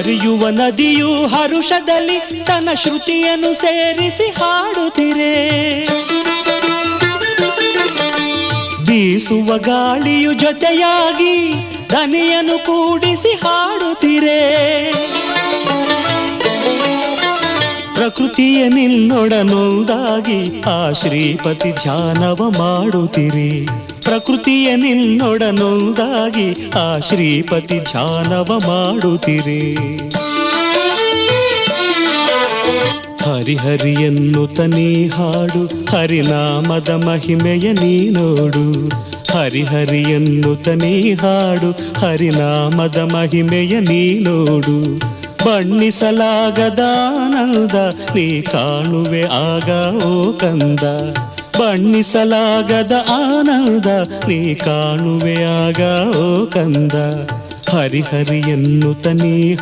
ಹರಿಯುವ ನದಿಯು ಹರುಷದಲ್ಲಿ ತನ್ನ ಶ್ರುತಿಯನ್ನು ಸೇರಿಸಿ ಹಾಡುತ್ತಿರೆ. ಬೀಸುವ ಗಾಳಿಯು ಜೊತೆಯಾಗಿ ದನಿಯನ್ನು ಕೂಡಿಸಿ ಹಾಡುತ್ತಿರೆ. ಪ್ರಕೃತಿಯ ನಿನ್ನೊಡನೊಂದಾಗಿ ಆ ಶ್ರೀಪತಿ ಧ್ಯಾನವ ಮಾಡುತ್ತಿರಿ. ಪ್ರಕೃತಿಯ ನಿನ್ನೊಡನೊಂದಾಗಿ ಆ ಶ್ರೀಪತಿ ಧ್ಯಾನವ ಮಾಡುತ್ತಿರಿ. ಹರಿಹರಿ ಎನ್ನುತ್ತ ನೀ ಹಾಡು, ಹರಿನಾಮದ ಮಹಿಮೆಯ ನೀ ನೋಡು. ಹರಿಹರಿ ಎನ್ನುತ್ತ ನೀ ಹಾಡು, ಹರಿನಾಮದ ಮಹಿಮೆಯ ನೀ ನೋಡು. ಬಣ್ಣಿಸಲಾಗದ ಆನಂದ ನೀ ಕಾಣುವೆ ಆಗ ಓ ಕಂದ. ಬಣ್ಣಿಸಲಾಗದ ಆನಂದ ನೀ ಕಾಣುವೆ ಆಗ ಓ ಕಂದ. ಹರಿಹರಿ ಎನ್ನುತ್ತ ನೀ